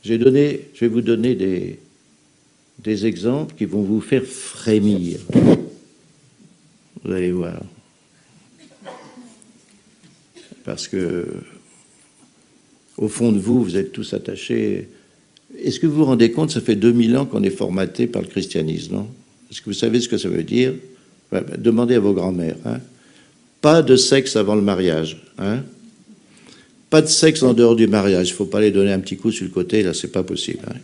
Je vais vous donner des exemples qui vont vous faire frémir. Vous allez voir. Parce que, au fond de vous, vous êtes tous attachés. Est-ce que vous vous rendez compte, ça fait 2000 ans qu'on est formaté par le christianisme, non? Est-ce que vous savez ce que ça veut dire? Demandez à vos grands-mères. Hein? Pas de sexe avant le mariage. Hein? Pas de sexe en dehors du mariage. Il ne faut pas les donner un petit coup sur le côté, là, c'est pas possible. Hein?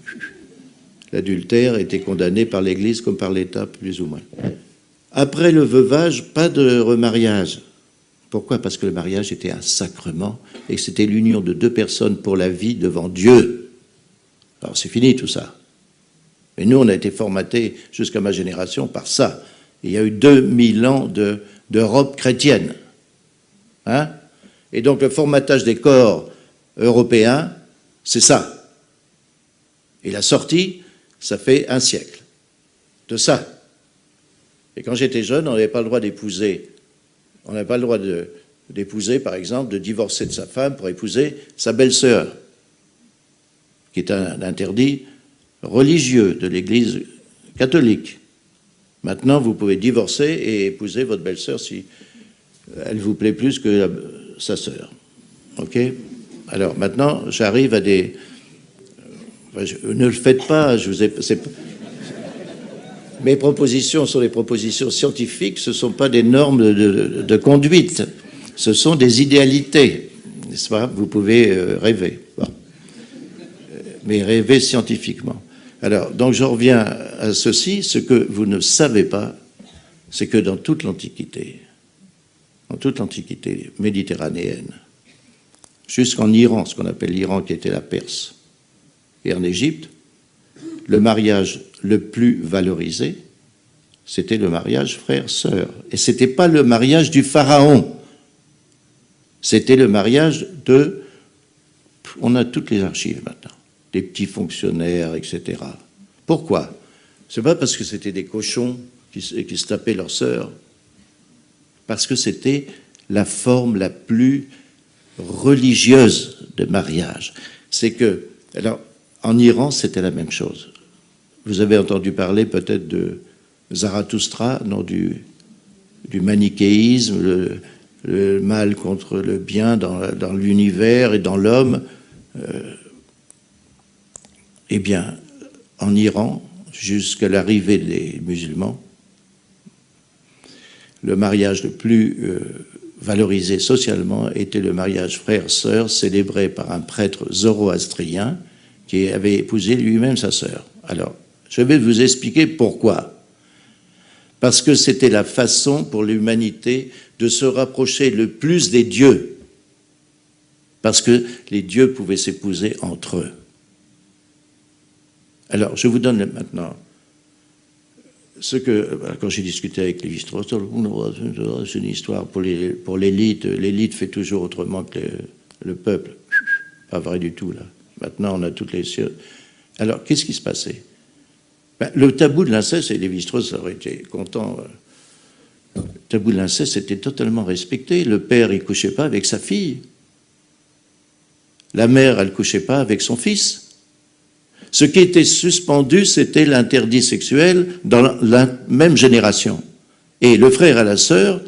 L'adultère était condamné par l'Église comme par l'État, plus ou moins. Après le veuvage, pas de remariage. Pourquoi? Parce que le mariage était un sacrement et que c'était l'union de deux personnes pour la vie devant Dieu. Alors c'est fini tout ça. Mais nous, on a été formatés jusqu'à ma génération par ça. Il y a eu 2000 ans d'Europe chrétienne. Hein? Et donc le formatage des corps européens, c'est ça. Et la sortie, ça fait un siècle de ça. Et quand j'étais jeune, on n'avait pas le droit d'épouser. On n'avait pas le droit d'épouser, par exemple, de divorcer de sa femme pour épouser sa belle-sœur, qui est un interdit religieux de l'Église catholique. Maintenant, vous pouvez divorcer et épouser votre belle-sœur si elle vous plaît plus que sa sœur. OK? Alors, maintenant, j'arrive à des... ne le faites pas, mes propositions sont des propositions scientifiques, ce ne sont pas des normes de conduite, ce sont des idéalités, n'est-ce pas? Vous pouvez rêver, bon. Mais rêver scientifiquement. Alors, donc je reviens à ceci, ce que vous ne savez pas, c'est que dans toute l'Antiquité méditerranéenne, jusqu'en Iran, ce qu'on appelle l'Iran qui était la Perse, et en Égypte, le mariage le plus valorisé, c'était le mariage frère-sœur. Et ce n'était pas le mariage du pharaon, c'était le mariage de... On a toutes les archives maintenant, des petits fonctionnaires, etc. Pourquoi? C'est pas parce que c'était des cochons qui se tapaient leur sœur, parce que c'était la forme la plus religieuse de mariage. C'est que, alors, en Iran, c'était la même chose. Vous avez entendu parler peut-être de Zarathustra, non, du manichéisme, le mal contre le bien dans l'univers et dans l'homme. Eh bien, en Iran, jusqu'à l'arrivée des musulmans, le mariage le plus valorisé socialement était le mariage frère-sœur, célébré par un prêtre zoroastrien qui avait épousé lui-même sa sœur. Alors, je vais vous expliquer pourquoi. Parce que c'était la façon pour l'humanité de se rapprocher le plus des dieux. Parce que les dieux pouvaient s'épouser entre eux. Alors, je vous donne maintenant ce que, quand j'ai discuté avec Lévi-Strauss, c'est une histoire pour l'élite. L'élite fait toujours autrement que le peuple. Pas vrai du tout, là. Maintenant, on a toutes les... Alors, qu'est-ce qui se passait? Le tabou de l'inceste, et Lévi-Strauss aurait été content, le tabou de l'inceste était totalement respecté. Le père, il ne couchait pas avec sa fille. La mère, elle ne couchait pas avec son fils. Ce qui était suspendu, c'était l'interdit sexuel dans la même génération. Et le frère et la sœur,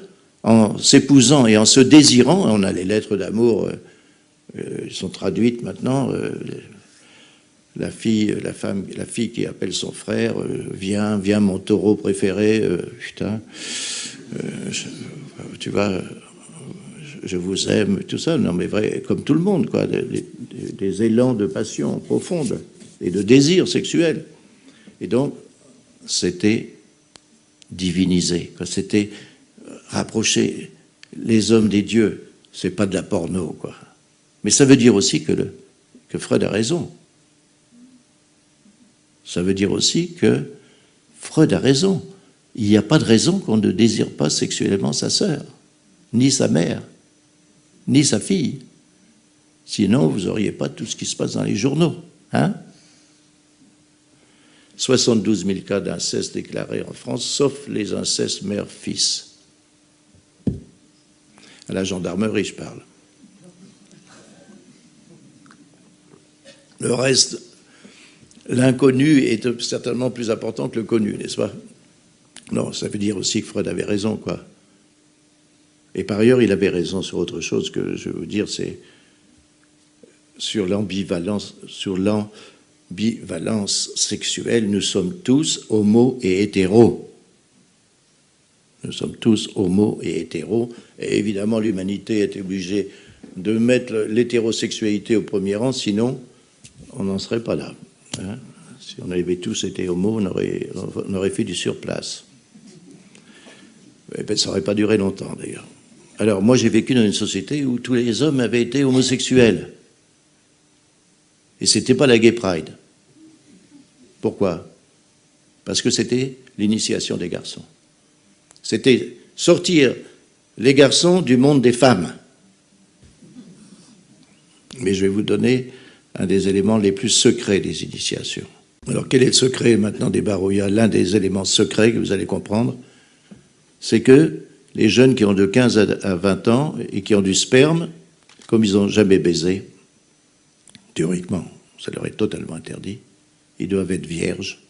en s'épousant et en se désirant, on a les lettres d'amour, elles sont traduites maintenant, la fille qui appelle son frère, viens mon taureau préféré, putain, tu vois, je vous aime, tout ça, non mais vrai, comme tout le monde, quoi, des élans de passion profonde et de désir sexuel. Et donc, c'était divinisé, c'était rapprocher les hommes des dieux. C'est pas de la porno, quoi. Mais ça veut dire aussi que Freud a raison. Ça veut dire aussi que Freud a raison. Il n'y a pas de raison qu'on ne désire pas sexuellement sa sœur, ni sa mère, ni sa fille. Sinon, vous n'auriez pas tout ce qui se passe dans les journaux. Hein? 72 000 cas d'inceste déclarés en France, sauf les incestes mère-fils. À la gendarmerie, je parle. Le reste, l'inconnu est certainement plus important que le connu, n'est-ce pas? Non, ça veut dire aussi que Freud avait raison, quoi. Et par ailleurs, il avait raison sur autre chose que je veux vous dire, c'est sur l'ambivalence sexuelle. Nous sommes tous homo et hétéros. Nous sommes tous homo et hétéros. Et évidemment, l'humanité était obligée de mettre l'hétérosexualité au premier rang, sinon on n'en serait pas là. Hein? Si on avait tous été homo, on aurait fait du surplace. Et ben, ça n'aurait pas duré longtemps, d'ailleurs. Alors, moi, j'ai vécu dans une société où tous les hommes avaient été homosexuels. Et ce n'était pas la Gay Pride. Pourquoi? Parce que c'était l'initiation des garçons. C'était sortir les garçons du monde des femmes. Mais je vais vous donner un des éléments les plus secrets des initiations. Alors, quel est le secret maintenant des barouillas? L'un des éléments secrets que vous allez comprendre, c'est que les jeunes qui ont de 15 à 20 ans et qui ont du sperme, comme ils n'ont jamais baisé, théoriquement, ça leur est totalement interdit, ils doivent être vierges,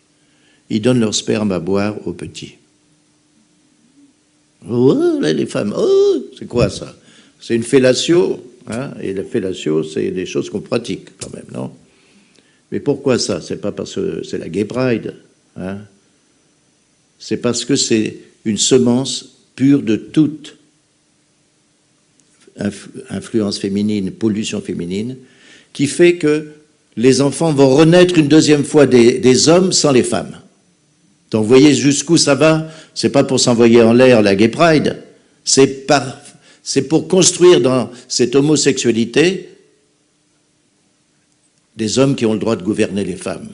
ils donnent leur sperme à boire aux petits. Oh, là, les femmes, oh, c'est quoi ça? C'est une fellatio, hein, et la fellatio, c'est des choses qu'on pratique quand même, non? Mais pourquoi ça? C'est pas parce que c'est la Gay Pride, hein? C'est parce que c'est une semence pure de toute influence féminine, pollution féminine, qui fait que les enfants vont renaître une deuxième fois des hommes sans les femmes. Donc vous voyez jusqu'où ça va? C'est pas pour s'envoyer en l'air la Gay Pride, c'est pour construire dans cette homosexualité des hommes qui ont le droit de gouverner les femmes.